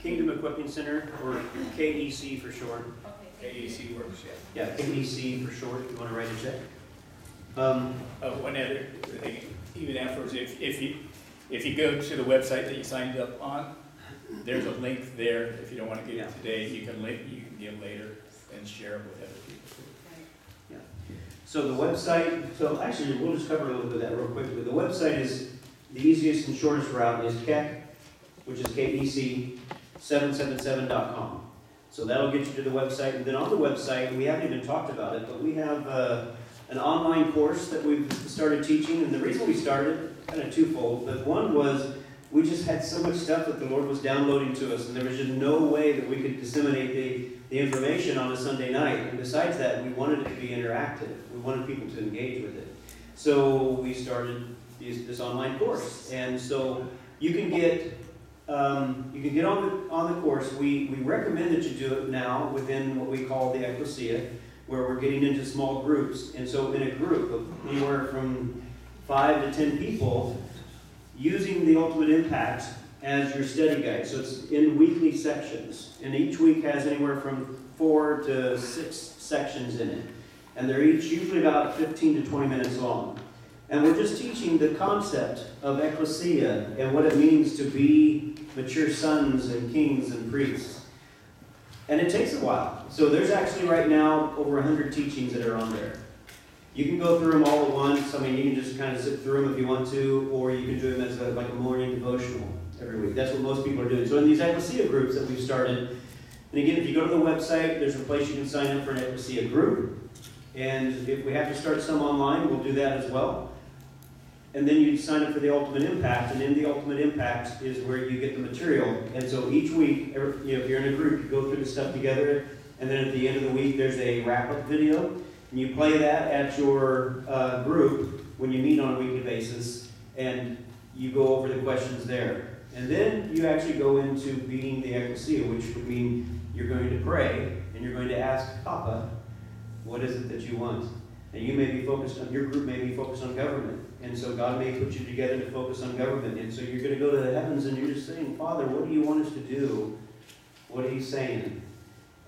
Kingdom Equipping Center, or KEC for short. AEC works, yeah. Yeah, KEC for short, if you want to write a check. One other thing, even afterwards, if you go to the website that you signed up on, there's a link there. If you don't want to get it today, you can give later and share it with other people too. Yeah. So the website, so actually we'll just cover a little bit of that real quickly. The website is, the easiest and shortest route is KEC, which is KEC777.com. So that'll get you to the website. And then on the website, we haven't even talked about it, but we have an online course that we've started teaching. And the reason we started, kind of twofold, but one was we just had so much stuff that the Lord was downloading to us, and there was just no way that we could disseminate the information on a Sunday night. And besides that, we wanted it to be interactive. We wanted people to engage with it. So we started this online course. And so you can get on the course. We recommend that you do it now within what we call the Ekklesia, where we're getting into small groups. And so in a group of anywhere from 5 to 10 people, using the Ultimate Impact as your study guide. So it's in weekly sections, and each week has anywhere from 4 to 6 sections in it. And they're each usually about 15 to 20 minutes long. And we're just teaching the concept of Ekklesia and what it means to be mature sons and kings and priests. And it takes a while. So there's actually right now over 100 teachings that are on there. You can go through them all at once. I mean, you can just kind of sit through them if you want to, or you can do them as like a morning devotional every week. That's what most people are doing. So in these Ekklesia groups that we've started, and again, if you go to the website, there's a place you can sign up for an Ekklesia group. And if we have to start some online, we'll do that as well. And then you sign up for the Ultimate Impact, and in the Ultimate Impact is where you get the material. And so each week, if you're in a group, you go through the stuff together, and then at the end of the week, there's a wrap-up video, and you play that at your group when you meet on a weekly basis, and you go over the questions there. And then you actually go into being the Ekklesia, which would mean you're going to pray, and you're going to ask Papa, what is it that you want? And you may be focused on, your group may be focused on government. And so God may put you together to focus on government. And so you're going to go to the heavens and you're just saying, Father, what do you want us to do? What are you saying?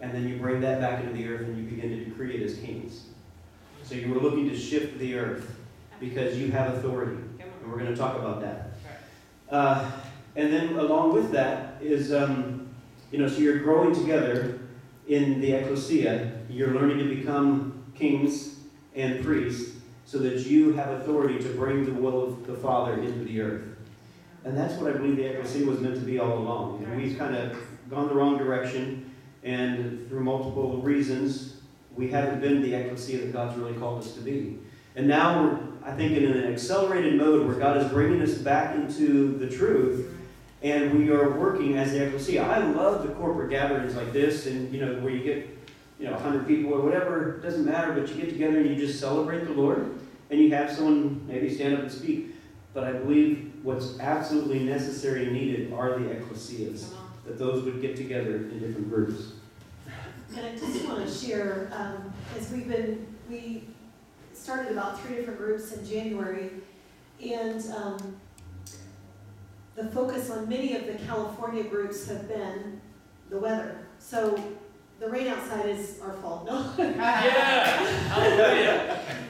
And then you bring that back into the earth and you begin to decree it as kings. So you were looking to shift the earth because you have authority. And we're going to talk about that. And then along with that is, so you're growing together in the Ekklesia. You're learning to become kings and priests so that you have authority to bring the will of the Father into the earth. And that's what I believe the Ekklesia was meant to be all along. And we've kind of gone the wrong direction, and through multiple reasons, we haven't been the Ekklesia that God's really called us to be. And now we're, I think, in an accelerated mode where God is bringing us back into the truth, and we are working as the Ekklesia. I love the corporate gatherings like this, and where you get 100 people or whatever, it doesn't matter, but you get together and you just celebrate the Lord, and you have someone maybe stand up and speak. But I believe what's absolutely necessary and needed are the Ekklesias, that those would get together in different groups. And I just want to share, as we started about 3 different groups in January, and the focus on many of the California groups have been the weather. So the rain outside is our fault. No. Yeah.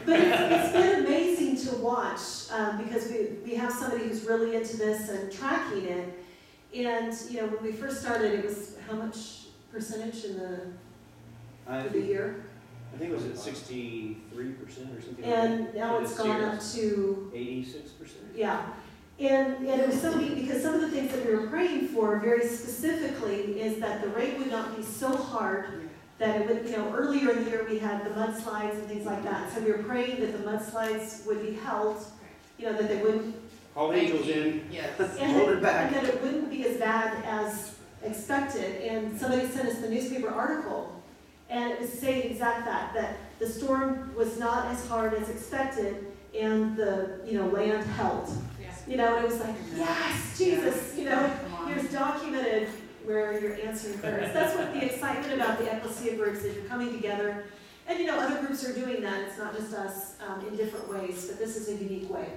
But it's been amazing to watch because we have somebody who's really into this and tracking it. And when we first started, it was how much percentage in the year? I think it was at 63% or something. And like that. now it's gone up to 86%. Yeah. And it was so neat because some of the things that we were praying for very specifically is that the rain would not be so hard that it would, earlier in the year we had the mudslides and things like that. So we were praying that the mudslides would be held, that they wouldn't. Call angels in. Yes. Hold it back. And that it wouldn't be as bad as expected. And somebody sent us the newspaper article, and it was saying exact that the storm was not as hard as expected, and the land held. And it was like, yes, Jesus, here's documented where you're answering prayers. That's what the excitement about the Ekklesia groups is. You're coming together. And, other groups are doing that. It's not just us in different ways, but this is a unique way.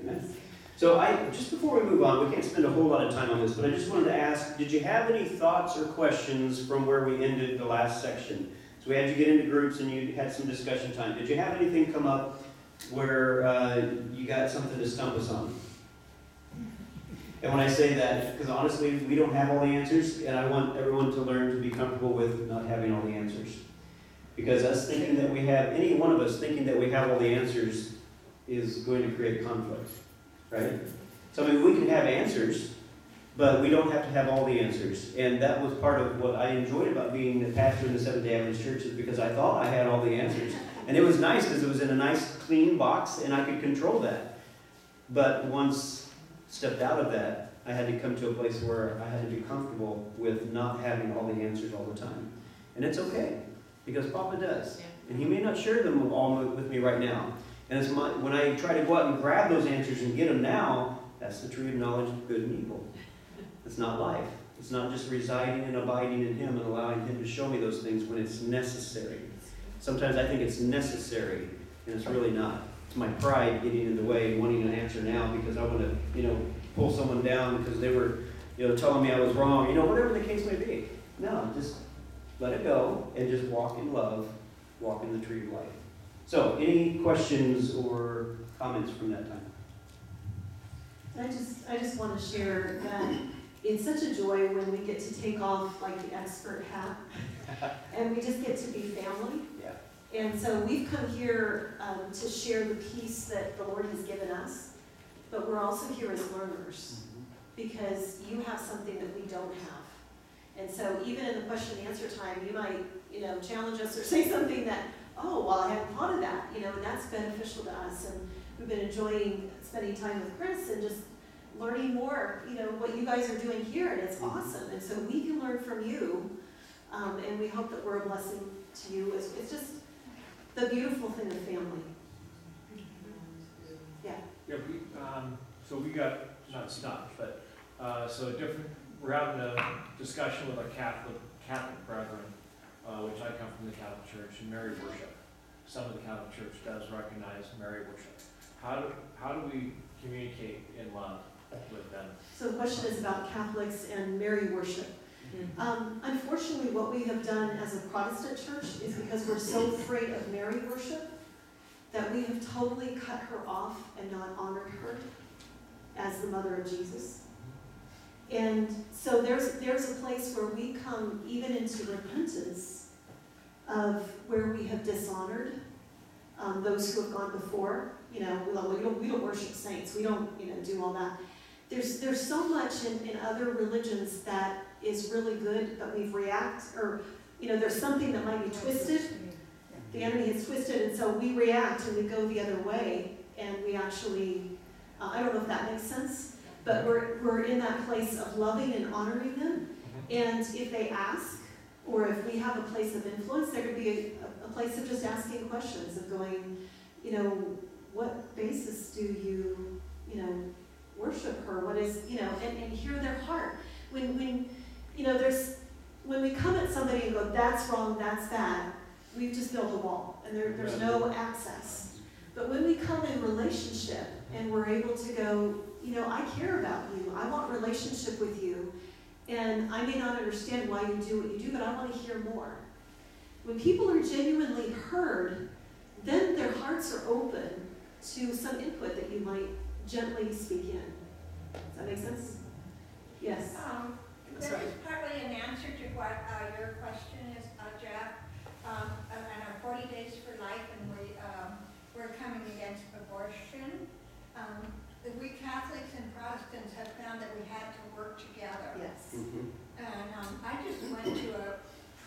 Amen. So just before we move on, we can't spend a whole lot of time on this, but I just wanted to ask, did you have any thoughts or questions from where we ended the last section? So we had you get into groups and you had some discussion time. Did you have anything come up where you got something to stump us on? And when I say that, because honestly, we don't have all the answers, and I want everyone to learn to be comfortable with not having all the answers. Because us thinking that we have, any one of us thinking that we have all the answers is going to create conflict, right? So I mean, we can have answers, but we don't have to have all the answers. And that was part of what I enjoyed about being a pastor in the Seventh-day Adventist Church, is because I thought I had all the answers. And it was nice because it was in a nice, clean box, and I could control that. But once stepped out of that, I had to come to a place where I had to be comfortable with not having all the answers all the time. And it's okay, because Papa does. And he may not share them all with me right now. And it's when I try to go out and grab those answers and get them now, that's the tree of knowledge of good and evil. It's not life. It's not just residing and abiding in him and allowing him to show me those things when it's necessary. Sometimes I think it's necessary, and it's really not. It's my pride getting in the way and wanting an answer now because I want to, pull someone down because they were, telling me I was wrong, whatever the case may be. No, just let it go and just walk in love, walk in the tree of life. So, any questions or comments from that time? I just want to share that it's such a joy when we get to take off like the expert hat and we just get to be family. Yeah. And so we've come here to share the peace that the Lord has given us, but we're also here as learners because you have something that we don't have. And so even in the question and answer time, you might, challenge us or say something that, oh, well, I hadn't thought of that, and that's beneficial to us. And we've been enjoying spending time with Chris and just learning more, what you guys are doing here, and it's awesome. And so we can learn from you, and we hope that we're a blessing to you. It's just the beautiful thing of family. Yeah. Yeah, so we got, not stuck, but, we're having a discussion with our Catholic brethren, which I come from the Catholic Church, and Mary worship. Some of the Catholic Church does recognize Mary worship. How do we communicate in love with them? So the question is about Catholics and Mary worship. Unfortunately, what we have done as a Protestant church is because we're so afraid of Mary worship that we have totally cut her off and not honored her as the mother of Jesus. And so there's a place where we come even into repentance of where we have dishonored those who have gone before. We don't worship saints. We don't do all that. There's so much in other religions that is really good, but we've there's something that might be twisted. The enemy has twisted, and so we react and we go the other way, and we actually, I don't know if that makes sense, but we're in that place of loving and honoring them. And if they ask, or if we have a place of influence, there could be a place of just asking questions, of going, what basis do you, worship her? What is, and hear their heart. When we come at somebody and go, that's wrong, that's bad, we've just built a wall, and there's no access. But when we come in relationship, and we're able to go, I care about you, I want relationship with you, and I may not understand why you do what you do, but I want to hear more. When people are genuinely heard, then their hearts are open to some input that you might gently speak in. Does that make sense? Yes. That is partly an answer to what your question is, Jeff. And our 40 Days for Life, and we're coming against abortion. We Catholics and Protestants have found that we had to work together. Yes. And I just went to a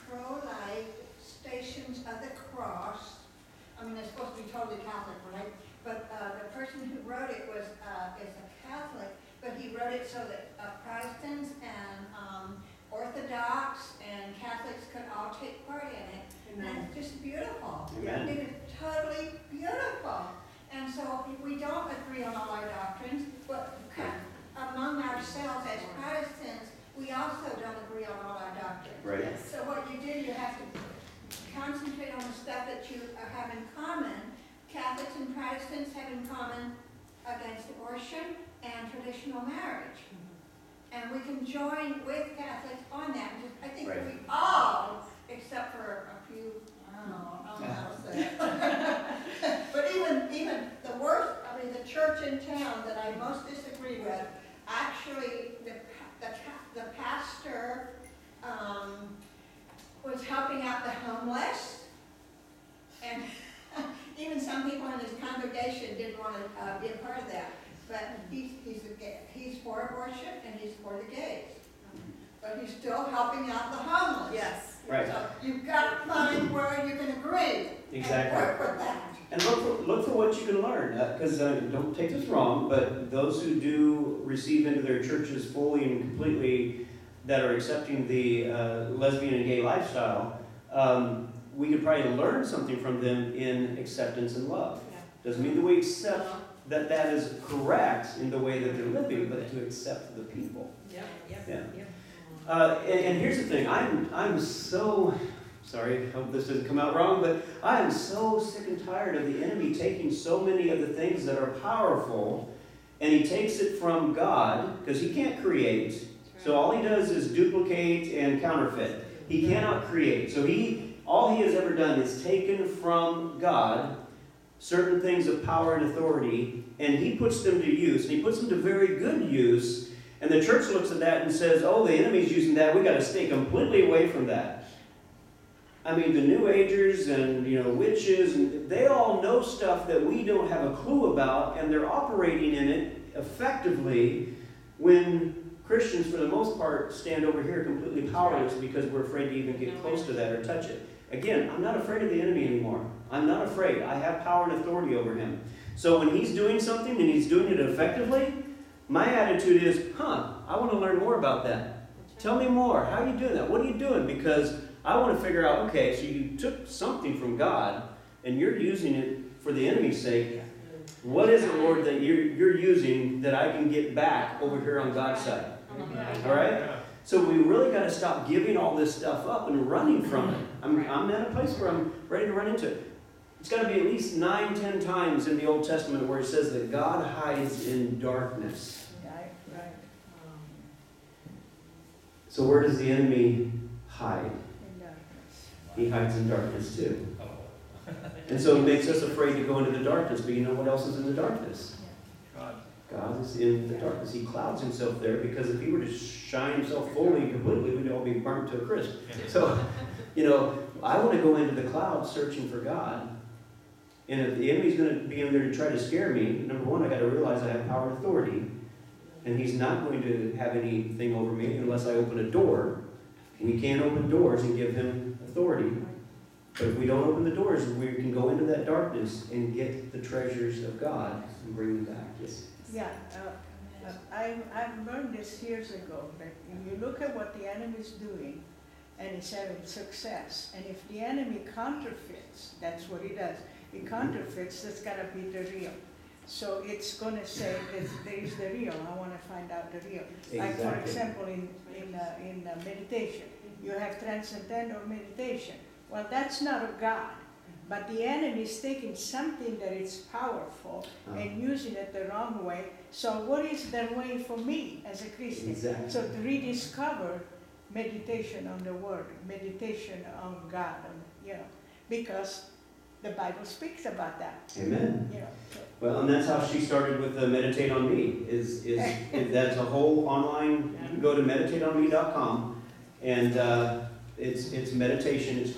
pro-life Stations of the Cross. I mean, it's supposed to be totally Catholic, right? But the person who wrote it is a Catholic, but he wrote it so that Protestants and Orthodox and Catholics could all take part in it. Amen. And it's just beautiful. Amen. It is totally beautiful. And so we don't agree on all our doctrines, but among ourselves as Protestants, we also don't agree on all our doctrines. Right. So what you do, you have to concentrate on the stuff that you have in common. Catholics and Protestants have in common against abortion, and traditional marriage. And we can join with Catholics on that. I think Right. we all, except for a few, I don't know how to say it. But even the worst, I mean, the church in town that I most disagree with, actually, the pastor was helping out the homeless, and even some people in his congregation didn't want to be a part of that. But he's for abortion and he's for the gays. But he's still helping out the homeless. Yes. Right. So you've got to find where you can agree. Exactly. And work with that. And look for what you can learn, because don't take this wrong, but those who do receive into their churches fully and completely, that are accepting the lesbian and gay lifestyle, we could probably learn something from them in acceptance and love. Doesn't mean that we accept that is correct in the way that they're living, but to accept the people. Yeah. And here's the thing, I'm so, sorry, I hope this doesn't come out wrong, but I am so sick and tired of the enemy taking so many of the things that are powerful, and he takes it from God, because he can't create. So all he does is duplicate and counterfeit. He cannot create. So all he has ever done is taken from God certain things of power and authority, and he puts them to use, and he puts them to very good use, and the church looks at that and says, oh, the enemy's using that, we got to stay completely away from that. I mean, the New Agers and, witches, and they all know stuff that we don't have a clue about, and they're operating in it effectively when Christians, for the most part, stand over here completely powerless because we're afraid to even get close to that or touch it. Again, I'm not afraid of the enemy anymore. I'm not afraid. I have power and authority over him. So when he's doing something and he's doing it effectively, my attitude is, I want to learn more about that. Tell me more. How are you doing that? What are you doing? Because I want to figure out, okay, so you took something from God and you're using it for the enemy's sake. What is it, Lord, that you're using that I can get back over here on God's side? All right? So we really got to stop giving all this stuff up and running from it. I'm at a place where I'm ready to run into it. It's got to be at least 9-10 times in the Old Testament where it says that God hides in darkness. Right. So where does the enemy hide? In darkness. He hides in darkness too. And so it makes us afraid to go into the darkness. But you know what else is in the darkness? God is in the darkness. He clouds himself there, because if he were to shine himself fully and completely, we'd all be burnt to a crisp. So, I want to go into the clouds searching for God. And if the enemy's going to be in there to try to scare me, number one, I got to realize I have power and authority. And he's not going to have anything over me unless I open a door. We can't open doors and give him authority. But if we don't open the doors, we can go into that darkness and get the treasures of God and bring them back. Yes. Yeah, I've learned this years ago, that if you look at what the enemy is doing, and he's having success, and if the enemy counterfeits, that's what he does. He counterfeits, that's got to be the real. So it's going to say, there is the real, I want to find out the real. Like, for example, in meditation, you have transcendental meditation. Well, that's not of God. But the enemy is taking something that is powerful and using it the wrong way. So what is the way for me as a Christian? Exactly. So to rediscover meditation on the Word, meditation on God, because the Bible speaks about that. Amen. Well, and that's how she started with the Meditate on Me. Is that's a whole online. You can go to meditateonme.com, and it's meditation. It's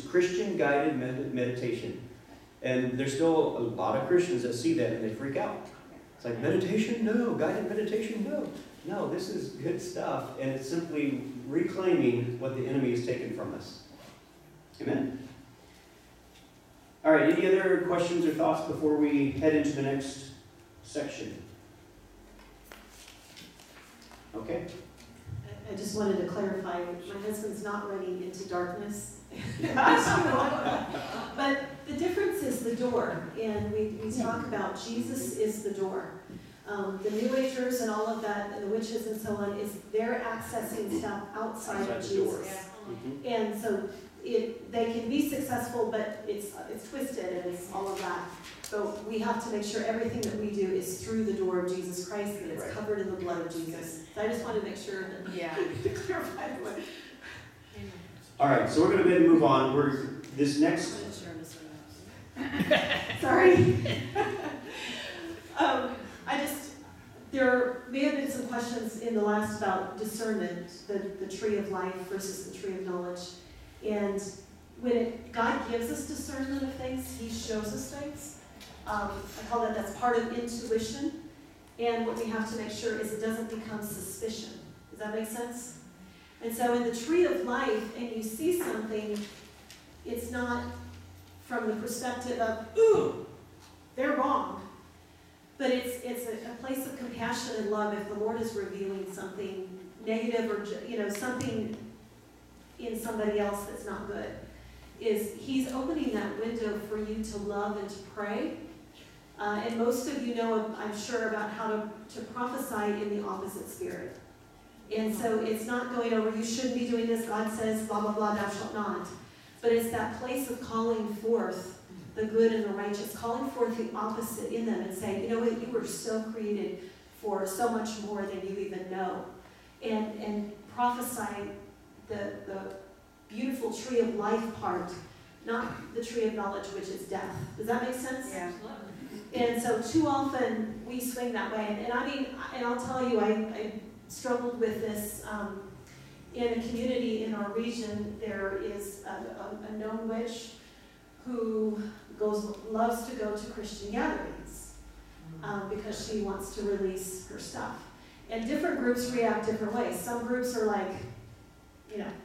Christian guided meditation. And there's still a lot of Christians that see that and they freak out. It's like, meditation? No. Guided meditation? No. No, this is good stuff, and it's simply reclaiming what the enemy has taken from us. Amen. All right, any other questions or thoughts before we head into the next section? Okay. I just wanted to clarify, my husband's not running into darkness. But the difference is the door, and we talk about Jesus is the door. The New Agers and all of that, and the witches and so on, is they're accessing stuff outside of Jesus. Mm-hmm. And so they can be successful, but it's twisted and it's all of that. But we have to make sure everything that we do is through the door of Jesus Christ, and it's Right. covered in the blood of Jesus. So I just wanted to make sure that Yeah. to clarify the way. All right, so we're going to go ahead and move on. This next. Sorry. There may have been some questions in the last about discernment, the tree of life versus the tree of knowledge. And when God gives us discernment of things, He shows us things. I call that's part of intuition. And what we have to make sure is it doesn't become suspicion. Does that make sense? And so in the tree of life, and you see something, it's not from the perspective of, ooh, they're wrong. But it's a place of compassion and love if the Lord is revealing something negative or something in somebody else that's not good. He's opening that window for you to love and to pray. And most of you know, I'm sure, about how to prophesy in the opposite spirit. And so it's not going over, you shouldn't be doing this, God says, blah, blah, blah, thou shalt not. But it's that place of calling forth the good and the righteous, calling forth the opposite in them and saying, you know what, you were so created for so much more than you even know. And prophesy the beautiful tree of life part, not the tree of knowledge, which is death. Does that make sense? Yeah. And so too often we swing that way. And I'll tell you, I struggled with this. In a community in our region, there is a known witch who loves to go to Christian gatherings because she wants to release her stuff. And different groups react different ways. Some groups are like,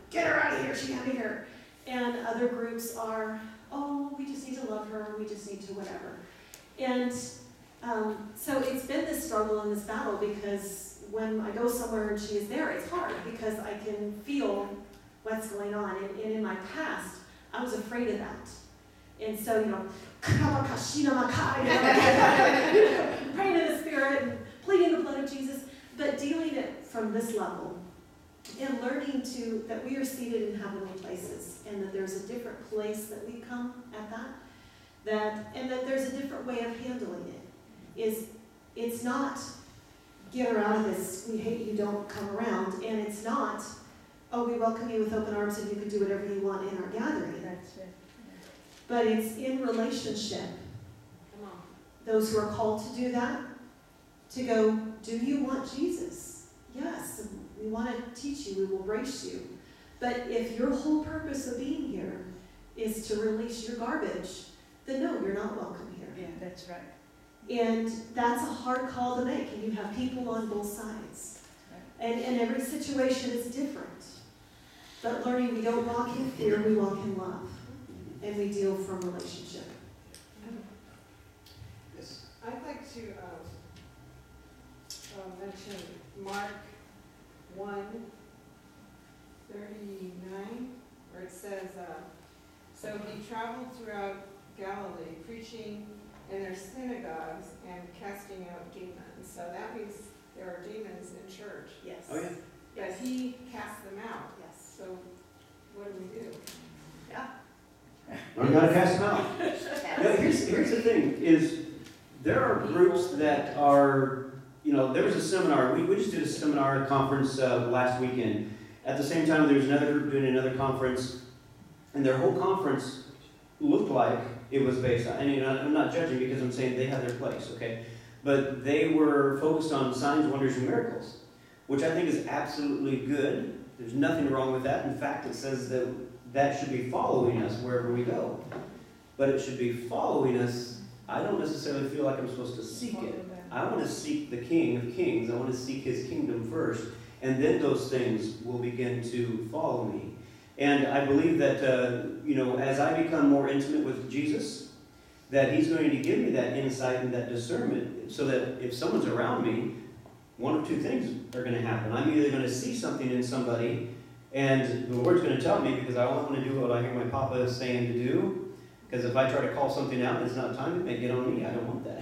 get her out of here, she can't be here. And other groups are, oh, we just need to love her, we just need to whatever. And so it's been this struggle and this battle because when I go somewhere and she is there, it's hard because I can feel what's going on. And in my past, I was afraid of that. And so, praying in the Spirit and pleading the blood of Jesus, but dealing it from this level and learning that we are seated in heavenly places and that there's a different place that we come at and that there's a different way of handling it. It's not, get her out of this, we hate you, don't come around, and it's not, oh, we welcome you with open arms and you can do whatever you want in our gathering. That's it. But it's in relationship. Those who are called to do that, to go, do you want Jesus? Yes, we want to teach you, we will brace you. But if your whole purpose of being here is to release your garbage, then no, you're not welcome here. Yeah, that's right. And that's a hard call to make, and you have people on both sides. And every situation is different. But learning we don't walk in fear, we walk in love. And we deal from relationship. Yes. I'd like to mention Mark 1:39, where it says, so he traveled throughout Galilee, preaching in their synagogues and casting out demons. So that means there are demons in church. Yes. Oh, yeah. But he cast them out. Yes. So what do we do? Yeah. Learn how to cast them out. Now, here's the thing, is there are groups that are, there was a seminar, we just did a seminar conference last weekend. At the same time, there was another group doing another conference, and their whole conference looked like it was based on, and I'm not judging because I'm saying they have their place, okay? But they were focused on signs, wonders, and miracles, which I think is absolutely good. There's nothing wrong with that. In fact, it says that should be following us wherever we go. But it should be following us. I don't necessarily feel like I'm supposed to seek it. I want to seek the King of Kings. I want to seek His kingdom first. And then those things will begin to follow me. And I believe that, as I become more intimate with Jesus, that He's going to give me that insight and that discernment so that if someone's around me, one of two things are going to happen. I'm either going to see something in somebody, and the Lord's going to tell me because I don't want to do what I hear my papa saying to do. Because if I try to call something out and it's not time, it may get on me. I don't want that.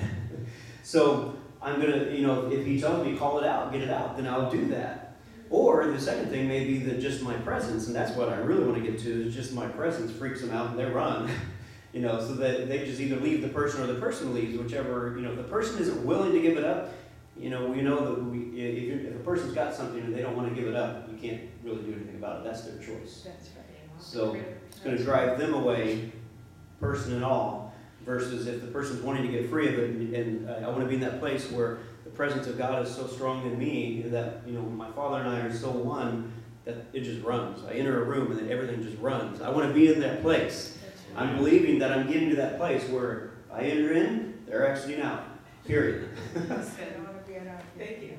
So I'm going to, if He tells me call it out, get it out, then I'll do that. Or the second thing may be that just my presence, and that's what I really want to get to, is just my presence freaks them out and they run. So that they just either leave the person or the person leaves, whichever, if the person isn't willing to give it up, we know that if a person's got something and they don't want to give it up, you can't really do anything about it. That's their choice. That's right. So it's going to drive them away, person and all, versus if the person's wanting to get free of it, and I want to be in that place where the presence of God is so strong in me that, my Father and I are so one that it just runs. I enter a room and then everything just runs. I want to be in that place. I'm believing that I'm getting to that place where I enter in, they're exiting out. Period. Thank you.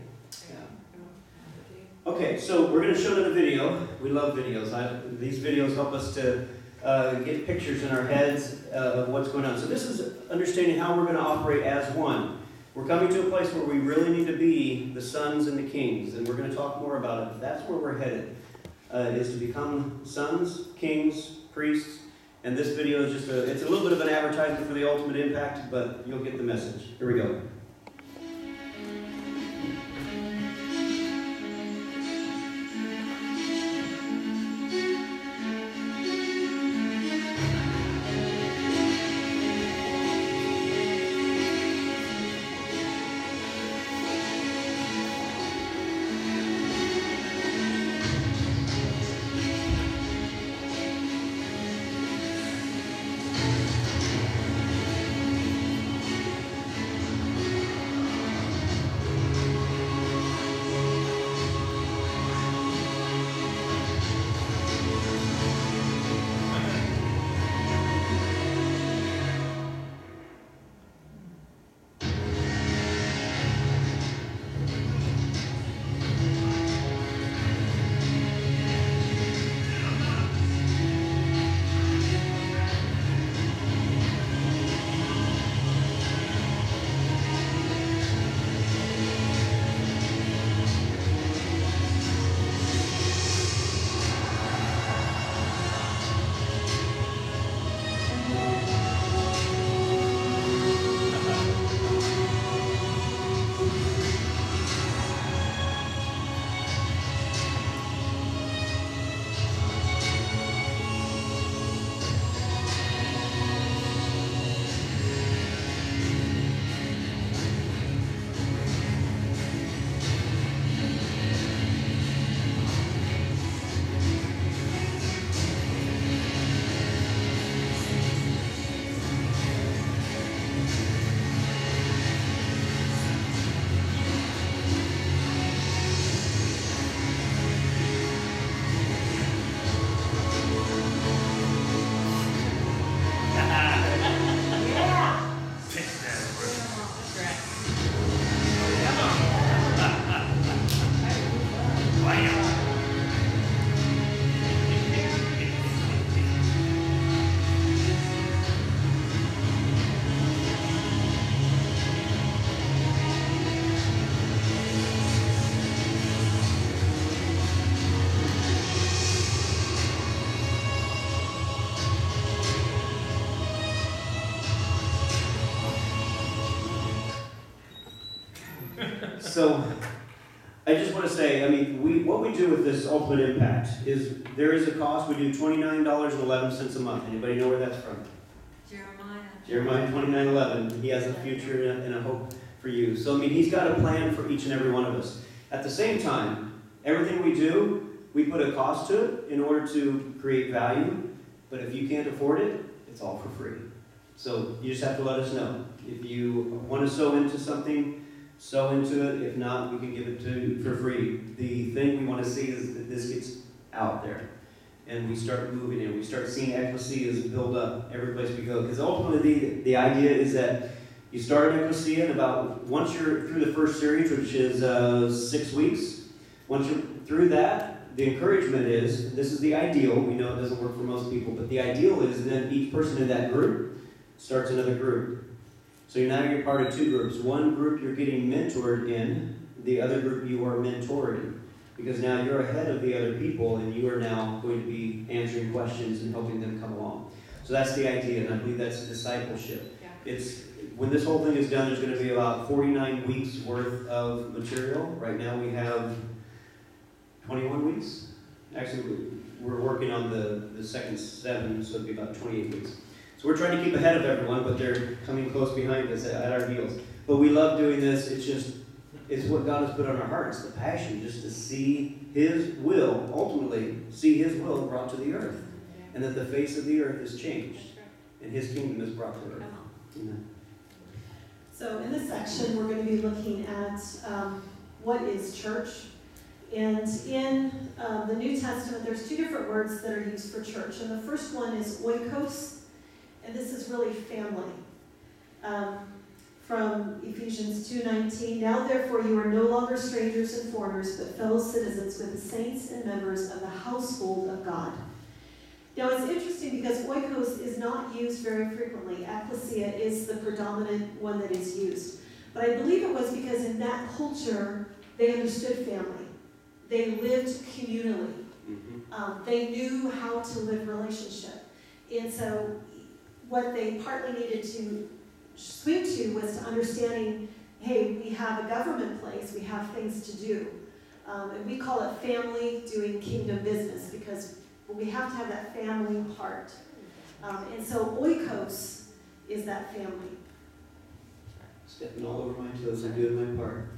Okay, so we're going to show another video. We love videos. These videos help us to get pictures in our heads of what's going on. So this is understanding how we're going to operate as one. We're coming to a place where we really need to be the sons and the kings, and we're going to talk more about it. But that's where we're headed, is to become sons, kings, priests. And this video is it's a little bit of an advertisement for the ultimate impact, but you'll get the message. Here we go. So, I just want to say, what we do with this Ultimate Impact is there is a cost. We do $29.11 a month. Anybody know where that's from? Jeremiah 29:11. He has a future and a hope for you. So, he's got a plan for each and every one of us. At the same time, everything we do, we put a cost to it in order to create value. But if you can't afford it, it's all for free. So, you just have to let us know. If you want to sow into something, sow into it. If not, we can give it to you for free. The thing we want to see is that this gets out there. And we start moving in. We start seeing Ekklesia build up every place we go. Because ultimately, the idea is that you start an Ekklesia, and once you're through the first series, which is 6 weeks, once you're through that, the encouragement is, this is the ideal. We know it doesn't work for most people, but the ideal is then each person in that group starts another group. So now you're part of two groups. One group you're getting mentored in, the other group you are mentoring. Because now you're ahead of the other people and you are now going to be answering questions and helping them come along. So that's the idea, and I believe that's discipleship. Yeah. When this whole thing is done, there's going to be about 49 weeks worth of material. Right now we have 21 weeks. Actually, we're working on the second 7, so it'll be about 28 weeks. So we're trying to keep ahead of everyone, but they're coming close behind us at our heels. But we love doing this. It's what God has put on our hearts, the passion, just to see His will, ultimately, see His will brought to the earth. And that the face of the earth is changed. And His kingdom is brought to earth. Amen. So in this section, we're going to be looking at what is church. And in the New Testament, there's 2 different words that are used for church. And the first one is oikos, and this is really family. From Ephesians 2:19, now therefore you are no longer strangers and foreigners, but fellow citizens with the saints and members of the household of God. Now it's interesting because oikos is not used very frequently. Ekklesia is the predominant one that is used. But I believe it was because in that culture, they understood family. They lived communally. They knew how to live relationship. And so what they partly needed to swing to was to understanding, hey, we have a government place, we have things to do. And we call it family doing kingdom business because we have to have that family heart. And so oikos is that family. Stepping all over my toes and doing my part.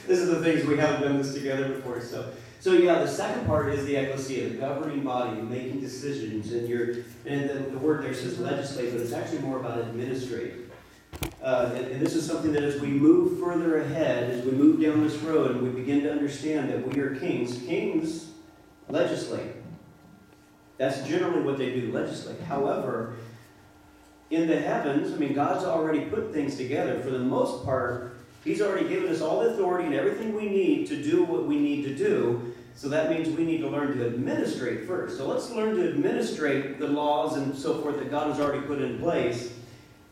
This is the things we haven't done this together before. So yeah, the second part is the Ekklesia, the governing body, making decisions. And the word there says legislate, but it's actually more about administrate. And this is something that as we move further ahead, as we move down this road, and we begin to understand that we are kings legislate. That's generally what they do, legislate. However, in the heavens, God's already put things together. For the most part, He's already given us all the authority and everything we need to do what we need to do. So that means we need to learn to administrate first. So let's learn to administrate the laws and so forth that God has already put in place.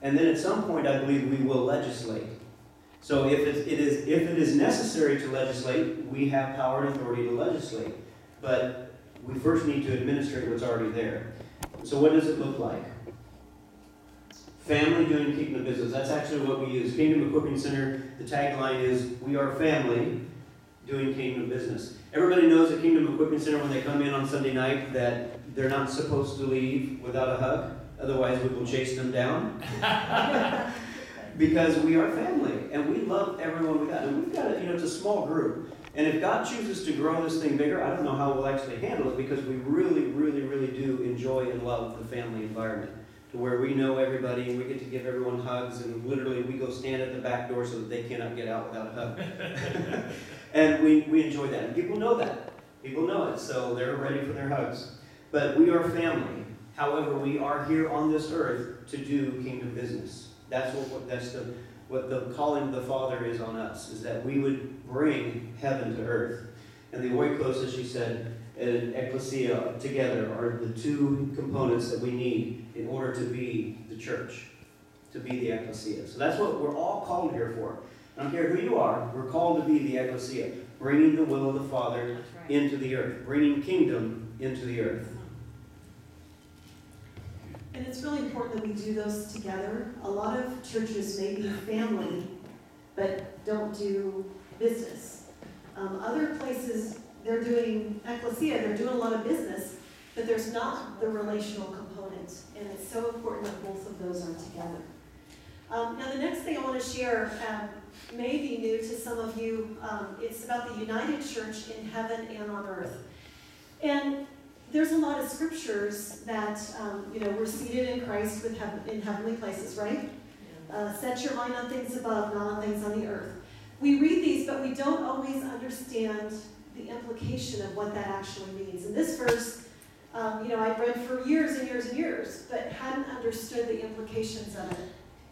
And then at some point, I believe we will legislate. So if it is necessary to legislate, we have power and authority to legislate. But we first need to administrate what's already there. So what does it look like? Family doing kingdom business. That's actually what we use. Kingdom Equipping Center, the tagline is, we are family doing kingdom business. Everybody knows at Kingdom Equipping Center when they come in on Sunday night that they're not supposed to leave without a hug. Otherwise, we will chase them down. Because we are family, and we love everyone we got. And we've got, it's a small group. And if God chooses to grow this thing bigger, I don't know how we'll actually handle it because we really, really, really do enjoy and love the family environment. To where we know everybody and we get to give everyone hugs and literally we go stand at the back door so that they cannot get out without a hug. And we enjoy that. And people know that. People know it, so they're ready for their hugs. But we are family. However, we are here on this earth to do kingdom business. That's what the calling of the Father is on us, is that we would bring heaven to earth. And the oikos, as she said, and Ekklesia together are the 2 components that we need in order to be the church, to be the Ekklesia. So that's what we're all called here for. I don't care who you are, we're called to be the Ekklesia, bringing the will of the Father into the earth, bringing kingdom into the earth. And it's really important that we do those together. A lot of churches may be family, but don't do business. Other places, they're doing Ekklesia, they're doing a lot of business, but there's not the relational component. And it's so important that both of those are together. Now the next thing I want to share may be new to some of you. It's about the united church in heaven and on earth. And there's a lot of scriptures that, we're seated in Christ in heavenly places, right? Set your mind on things above, not on things on the earth. We read these, but we don't always understand the implication of what that actually means. And this verse, I've read for years and years and years, but hadn't understood the implications of it.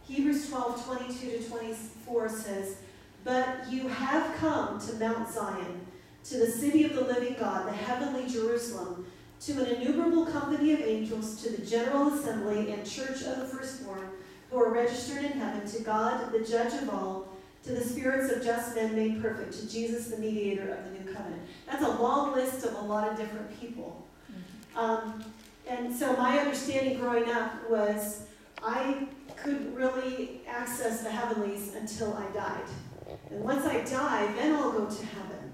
Hebrews 12:22-24 says, "But you have come to Mount Zion, to the city of the living God, the heavenly Jerusalem, to an innumerable company of angels, to the general assembly and church of the firstborn, who are registered in heaven, to God, the judge of all, to the spirits of just men made perfect, to Jesus, the mediator of the new covenant." That's a long list of a lot of different people. And so my understanding growing up was I couldn't really access the heavenlies until I died. And once I die, then I'll go to heaven.